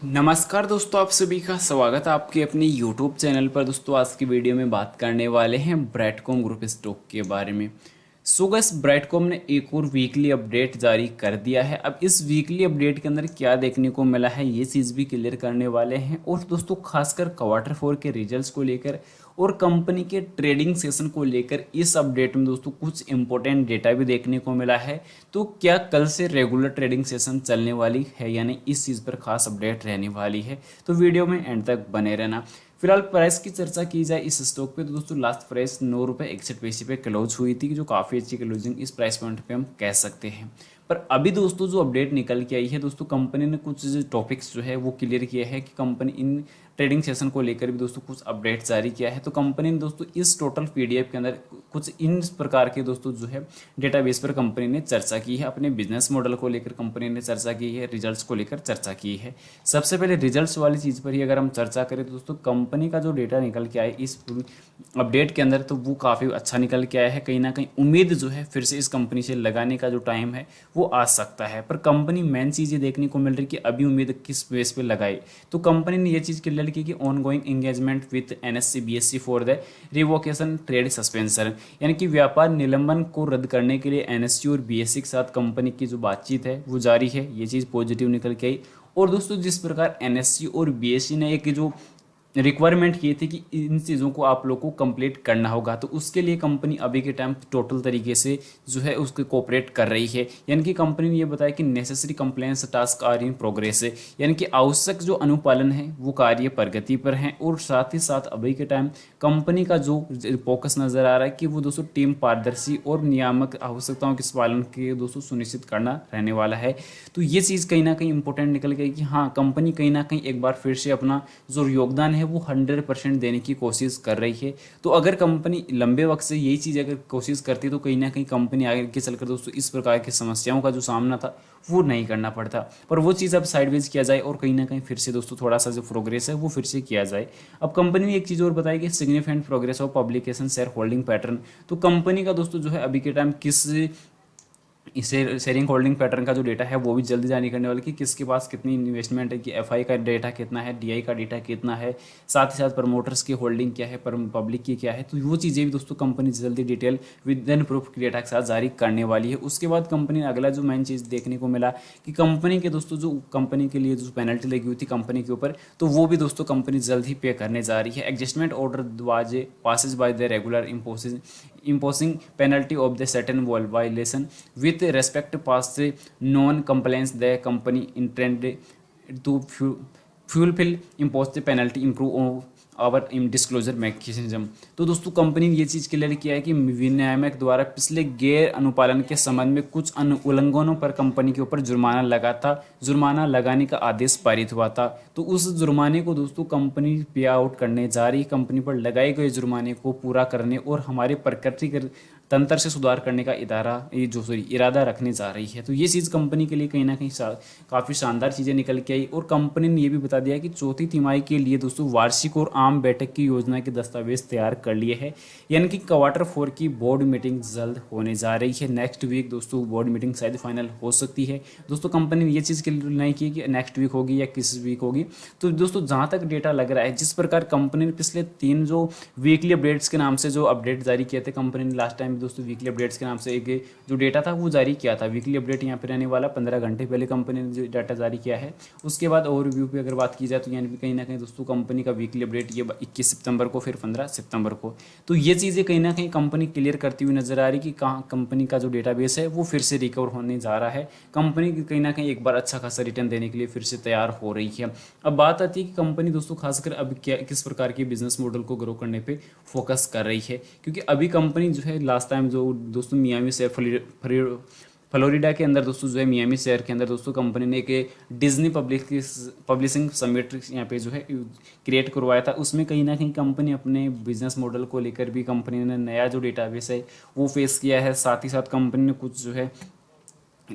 नमस्कार दोस्तों, आप सभी का स्वागत है आपके अपने YouTube चैनल पर। दोस्तों आज की वीडियो में बात करने वाले हैं ब्रैडकॉम ग्रुप स्टॉक के बारे में। सो गाइस, ब्रैडकॉम ने एक और वीकली अपडेट जारी कर दिया है। अब इस वीकली अपडेट के अंदर क्या देखने को मिला है ये चीज़ भी क्लियर करने वाले हैं। और दोस्तों खासकर क्वार्टर 4 के रिजल्ट्स को लेकर और कंपनी के ट्रेडिंग सेशन को लेकर इस अपडेट में दोस्तों कुछ इंपॉर्टेंट डेटा भी देखने को मिला है। तो क्या कल से रेगुलर ट्रेडिंग सेशन चलने वाली है, यानी इस चीज़ पर खास अपडेट रहने वाली है। तो वीडियो में एंड तक बने रहना। फिलहाल प्राइस की चर्चा की जाए इस स्टॉक पे, तो दोस्तों लास्ट प्राइस 9 रुपये 61 पैसे पे क्लोज हुई थी, जो काफ़ी अच्छी क्लोजिंग इस प्राइस पॉइंट पे हम कह सकते हैं। पर अभी दोस्तों जो अपडेट निकल के आई है दोस्तों, कंपनी ने कुछ टॉपिक्स जो है वो क्लियर किया है कि कंपनी इन ट्रेडिंग सेशन को लेकर भी दोस्तों कुछ अपडेट जारी किया है। तो कंपनी ने दोस्तों इस टोटल पीडीएफ के अंदर कुछ इन प्रकार के दोस्तों जो है डेटाबेस पर कंपनी ने चर्चा की है। अपने बिजनेस मॉडल को लेकर कंपनी ने चर्चा की है, रिजल्ट्स को लेकर चर्चा की है। सबसे पहले रिजल्ट्स वाली चीज़ पर ही अगर हम चर्चा करें तो दोस्तों कंपनी का जो डेटा निकल के आए इस अपडेट के अंदर, तो वो काफ़ी अच्छा निकल के आया है। कहीं ना कहीं उम्मीद जो है फिर से इस कंपनी से लगाने का जो टाइम है वो आ सकता है। पर कंपनी मेन चीज़ ये देखने को मिल रही है कि अभी उम्मीद किस बेस पे लगाए। तो कंपनी ने ये चीज़ क्लियर की कि on going engagement with NSC BSc for the revocation trade suspension, यानी कि व्यापार निलंबन को रद्द करने के लिए एनएससी और बीएससी के साथ कंपनी की जो बातचीत है वो जारी है। ये चीज़ पॉजिटिव निकल के आई। और दोस्तों जिस प्रकार एनएससी और बीएससी ने एक जो रिक्वायरमेंट की थी कि इन चीज़ों को आप लोग को कंप्लीट करना होगा, तो उसके लिए कंपनी अभी के टाइम टोटल तरीके से जो है उसको कोऑपरेट कर रही है। यानी कि कंपनी ने ये बताया कि necessary compliance task are in progress है, यानी कि आवश्यक जो अनुपालन है वो कार्य प्रगति पर है। और साथ ही साथ अभी के टाइम कंपनी का जो फोकस नज़र आ रहा है कि वो दोस्तों टीम पारदर्शी और नियामक आवश्यकताओं के पालन के दोस्तों सुनिश्चित करना रहने वाला है। तो ये चीज़ कहीं ना कहीं इंपॉर्टेंट निकल गई कि हाँ, कंपनी कहीं ना कहीं एक बार फिर से अपना जो योगदान है वो 100% देने की कोशिश कर रही है। तो अगर कंपनी लंबे वक्त से यही चीज़ अगर कोशिश करती तो कहीं ना कहीं कंपनी आगे के चलकर दोस्तों इस प्रकार की समस्याओं का जो सामना था वो नहीं करना पड़ता। पर वो चीज़ अब साइडवेज किया जाए और कहीं ना कहीं फिर से दोस्तों थोड़ा सा जो प्रोग्रेस है वो फिर से किया जाए। अब कंपनी ने एक चीज़ और बताई कि significant progress of publication share holding pattern. तो कंपनी का दोस्तों जो है अभी के टाइम किस इसे शेयरिंग होल्डिंग पैटर्न का जो डेटा है वो भी जल्दी जारी करने वाले कि किसके पास कितनी इन्वेस्टमेंट है, कि एफआई का डेटा कितना है, डीआई का डेटा कितना है, साथ ही साथ प्रमोटर्स की होल्डिंग क्या है, पर पब्लिक की क्या है। तो वो चीज़ें भी दोस्तों कंपनी जल्दी detail with in proof data के साथ जारी करने वाली है। उसके बाद कंपनी ने अगला जो मेन चीज़ देखने को मिला कि कंपनी के दोस्तों जो कंपनी के लिए जो पेनल्टी लगी हुई थी कंपनी के ऊपर, तो वो भी दोस्तों कंपनी जल्द ही पे करने जा रही है। एडजस्टमेंट ऑर्डर वाजे passes by the regular imposing penalty of the certain violation with respect past non-compliance. The company intended to fulfill imposed penalty, improve our disclosure mechanism. तो दोस्तों कंपनी ने ये चीज़ क्लियर किया है कि विनियामक द्वारा पिछले गैर अनुपालन के संबंध में कुछ उल्लंघनों पर कंपनी के ऊपर जुर्माना लगा था, जुर्माना लगाने का आदेश पारित हुआ था। तो उस जुर्माने को दोस्तों कंपनी पे आउट करने जा रही, कंपनी पर लगाए गए जुर्माने को पूरा करने और हमारे प्रकृति तंत्र से सुधार करने का इरादा रखने जा रही है। तो ये चीज़ कंपनी के लिए कहीं ना कहीं काफ़ी शानदार चीज़ें निकल के आई। और कंपनी ने ये भी बता दिया कि चौथी तिमाही के लिए दोस्तों वार्षिक और आम बैठक की योजना के दस्तावेज तैयार कर लिए हैं। यानी कि क्वार्टर 4 की बोर्ड मीटिंग जल्द होने जा रही है। नेक्स्ट वीक दोस्तों बोर्ड मीटिंग शायद फाइनल हो सकती है। दोस्तों कंपनी ने ये चीज़ क्लियर नहीं की कि नेक्स्ट वीक होगी या किस वीक होगी। तो दोस्तों जहाँ तक डेटा लग रहा है, जिस प्रकार कंपनी ने पिछले 3 जो वीकली अपडेट्स के नाम से जो अपडेट जारी किए थे, कंपनी ने लास्ट टाइम दोस्तों वीकली अपडेट्स के नाम से एक जो डेटा था वो जारी किया था। वीकली अपडेट यहाँ पे रहने वाला 15 घंटे पहले कंपनी ने जो डाटा जारी किया है। उसके बाद ओवरव्यू पे अगर बात की जाए तो यानी कहीं ना कहीं दोस्तों कंपनी का वीकली अपडेट ये 21 सितंबर को, फिर 15 सितंबर को। तो ये चीज़ें कहीं ना कहीं कंपनी क्लियर करती हुई नजर आ रही कि कहाँ कंपनी का जो डेटाबेस है वो फिर से रिकवर होने जा रहा है। कंपनी कहीं ना कहीं एक बार अच्छा खासा रिटर्न देने के लिए फिर से तैयार हो रही है। अब बात आती है कि कंपनी दोस्तों खासकर अब क्या किस प्रकार के बिजनेस मॉडल को ग्रो करने पे फोकस कर रही है, क्योंकि अभी कंपनी जो है लास्ट टाइम जो दोस्तों मियामी से फ्लोरिडा के अंदर दोस्तों जो है मियामी शहर के अंदर दोस्तों कंपनी ने एक डिज्नी पब्लिशिंग समिट यहाँ पे जो है क्रिएट करवाया था। उसमें कहीं ना कहीं कंपनी अपने बिजनेस मॉडल को लेकर भी कंपनी ने नया जो डेटाबेस है वो फेस किया है। साथ ही साथ कंपनी ने कुछ जो है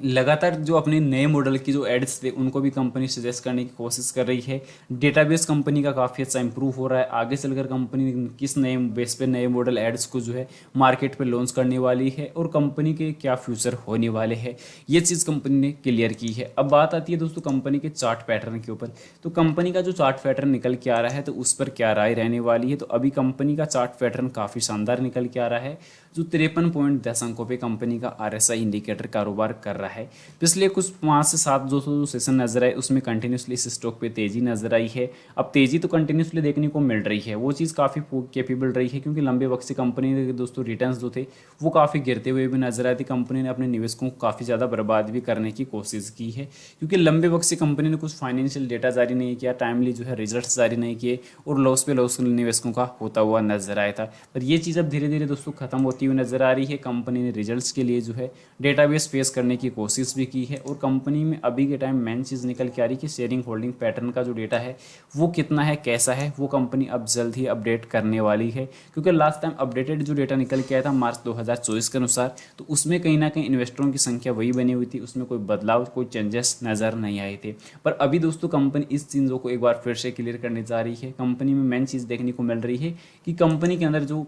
लगातार जो अपने नए मॉडल की जो एड्स थे उनको भी कंपनी सजेस्ट करने की कोशिश कर रही है। डेटाबेस कंपनी का काफ़ी अच्छा इंप्रूव हो रहा है। आगे चलकर कंपनी किस नए बेस पे नए मॉडल एड्स को जो है मार्केट पे लॉन्च करने वाली है और कंपनी के क्या फ्यूचर होने वाले हैं, ये चीज़ कंपनी ने क्लियर की है। अब बात आती है दोस्तों कंपनी के चार्ट पैटर्न के ऊपर। तो कंपनी का जो चार्ट पैटर्न निकल के आ रहा है तो उस पर क्या राय रहने वाली है। तो अभी कंपनी का चार्ट पैटर्न काफ़ी शानदार निकल के आ रहा है। जो 53.10 अंकों पे कंपनी का आरएसआई इंडिकेटर कारोबार कर रहा है। पिछले कुछ 5 से 7 जो सेशन नजर आए उसमें कंटिन्यूसली इस स्टॉक पे तेजी नजर आई है। अब तेजी तो कंटिन्यूसली देखने को मिल रही है, वो चीज़ काफ़ी कैपेबल रही है क्योंकि लंबे वक्त से कंपनी के दोस्तों रिटर्न्स जो थे वो काफ़ी गिरते हुए भी नजर आए थे। कंपनी ने अपने निवेशकों को काफ़ी ज़्यादा बर्बाद भी करने की कोशिश की है क्योंकि लंबे वक्त से कंपनी ने कुछ फाइनेंशियल डेटा जारी नहीं किया, टाइमली जो है रिजल्ट जारी नहीं किए और लॉस पे लॉस निवेशकों का होता हुआ नजर आया था। पर ये चीज़ अब धीरे धीरे दोस्तों खत्म होती हुई नजर आ रही है। कंपनी ने रिजल्ट्स के लिए जो है डेटाबेस फेस करने की कोशिश भी की है और कंपनी में अभी के टाइम मेन चीज़ निकल के आ रही है कि शेयरिंग होल्डिंग पैटर्न का जो डेटा है वो कितना है, कैसा है, वो कंपनी अब जल्द ही अपडेट करने वाली है। क्योंकि लास्ट टाइम अपडेटेड जो डेटा निकल के आया था मार्च 2024 के अनुसार, तो उसमें कहीं ना कहीं इन्वेस्टरों की संख्या वही बनी हुई थी, उसमें कोई बदलाव, कोई चेंजेस नज़र नहीं आए थे। पर अभी दोस्तों कंपनी इस चीज़ों को एक बार फिर से क्लियर करने जा रही है। कंपनी में मेन चीज़ देखने को मिल रही है कि कंपनी के अंदर जो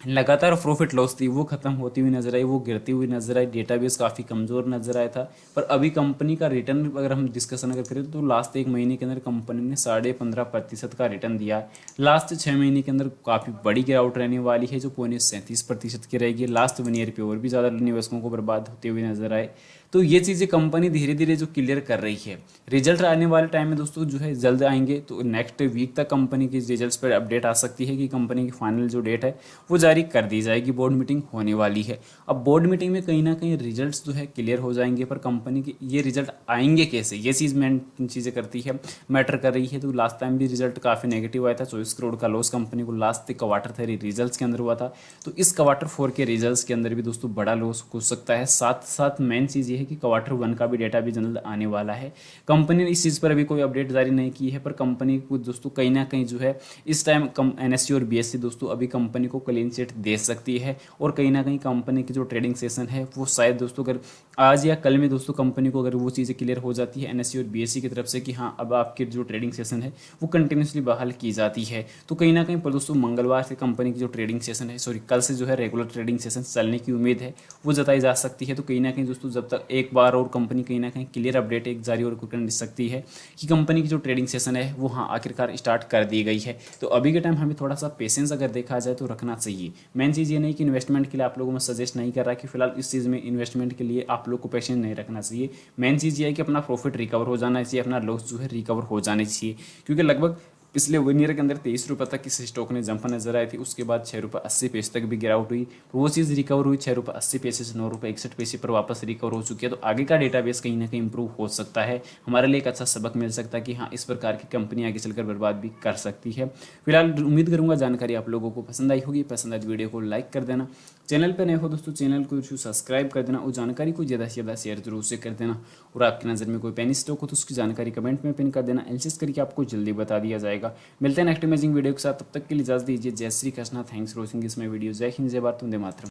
लगातार प्रॉफिट लॉस थी वो खत्म होती हुई नजर आई, वो गिरती हुई नजर आई। डेटाबेस काफ़ी कमज़ोर नजर आया था। पर अभी कंपनी का रिटर्न अगर हम डिस्कशन अगर करें तो लास्ट एक महीने के अंदर कंपनी ने 15.5% का रिटर्न दिया है। लास्ट 6 महीने के अंदर काफ़ी बड़ी गिरावट रहने वाली है जो 37% की रहेगी। लास्ट 1 ईयर पे और भी ज़्यादा निवेशकों को बर्बाद होते हुए नजर आए। तो ये चीज़ें कंपनी धीरे धीरे जो क्लियर कर रही है। रिजल्ट आने वाले टाइम में दोस्तों जो है जल्द आएंगे, तो नेक्स्ट वीक तक कंपनी के रिजल्ट्स पर अपडेट आ सकती है कि कंपनी की फाइनल जो डेट है वो जारी कर दी जाएगी। बोर्ड मीटिंग होने वाली है। अब बोर्ड मीटिंग में कहीं ना कहीं रिजल्ट्स जो है क्लियर हो जाएंगे, पर कंपनी के ये रिजल्ट आएंगे कैसे, ये चीज़ मेन चीज़ें करती है, मैटर कर रही है। तो लास्ट टाइम भी रिजल्ट काफ़ी नेगेटिव आया था। 24 करोड़ का लॉस कंपनी को लास्ट क्वार्टर 3 रिजल्ट्स के अंदर हुआ था। तो इस क्वार्टर 4 के रिजल्ट्स के अंदर भी दोस्तों बड़ा लॉस हो सकता है। साथ साथ मेन चीज़ ये है कि क्वार्टर 1 का भी डेटा भी जल्द आने वाला है। कंपनी ने इस चीज़ पर अभी कोई अपडेट जारी नहीं की है, पर कंपनी को दोस्तों कहीं ना कहीं जो है इस टाइम एनएससी और बीएससी दोस्तों अभी कंपनी को क्लीन चिट दे सकती है। और कहीं ना कहीं कंपनी की जो ट्रेडिंग सेशन है वो शायद दोस्तों अगर आज या कल में दोस्तों कंपनी को अगर वो चीज़ें क्लियर हो जाती है एनएससी और बीएससी की तरफ से कि हाँ अब आपकी जो ट्रेडिंग सेशन है वो कंटिन्यूसली बहाल की जाती है, तो कहीं ना कहीं पर दोस्तों मंगलवार से कंपनी की जो ट्रेडिंग सेशन है, सॉरी कल से जो है रेगुलर ट्रेडिंग सेशन चलने की उम्मीद है, वो जताई जा सकती है। तो कहीं ना कहीं दोस्तों जब तक एक बार और कंपनी कहीं ना कहीं क्लियर अपडेट एक जारी और कर सकती है कि कंपनी की जो ट्रेडिंग सेशन है वो हाँ आखिरकार स्टार्ट कर दी गई है। तो अभी के टाइम हमें थोड़ा सा पेशेंस अगर देखा जाए तो रखना चाहिए। मेन चीज़ ये नहीं कि इन्वेस्टमेंट के लिए आप लोगों में सजेस्ट नहीं कर रहा कि फिलहाल इस चीज़ में इन्वेस्टमेंट के लिए आप लोग को पेशेंस नहीं रखना चाहिए। मेन चीज़ ये है कि अपना प्रॉफिट रिकवर हो जाना चाहिए, अपना लॉस जो है रिकवर हो जाना चाहिए। क्योंकि लगभग पिछले 1 ईयर के अंदर 23 रुपये तक इस स्टॉक ने जंप नजर आई थी, उसके बाद 6 रुपये 80 पैसे तक भी गिरावट हुई। वो चीज़ रिकवर हुई 6 रुपये 80 पैसे से 9 रुपये 61 पैसे पर वापस रिकवर हो चुकी है। तो आगे का डेटाबेस कहीं ना कहीं इंप्रूव हो सकता है, हमारे लिए एक अच्छा सबक मिल सकता है कि हाँ इस प्रकार की कंपनी आगे चलकर बर्बाद भी कर सकती है। फिलहाल उम्मीद करूंगा जानकारी आप लोगों को पसंद आई होगी। पसंद आई वीडियो को लाइक कर देना, चैनल पर नए हो दोस्तों चैनल को सब्सक्राइब कर देना और जानकारी को ज़्यादा से ज़्यादा शेयर जरूर से कर देना। और आपकी नज़र में कोई पेनी स्टॉक हो तो उसकी जानकारी कमेंट में पिन कर देना, एनालिसिस करके आपको जल्दी बता दिया जाएगा। मिलते हैं नेक्स्ट अमेजिंग वीडियो के साथ, तब तक के लिए इजाजत दीजिए। जय Shri Krishna, thanks for watching this my video. जय हिंद, जय भारत, वंदे मातरम।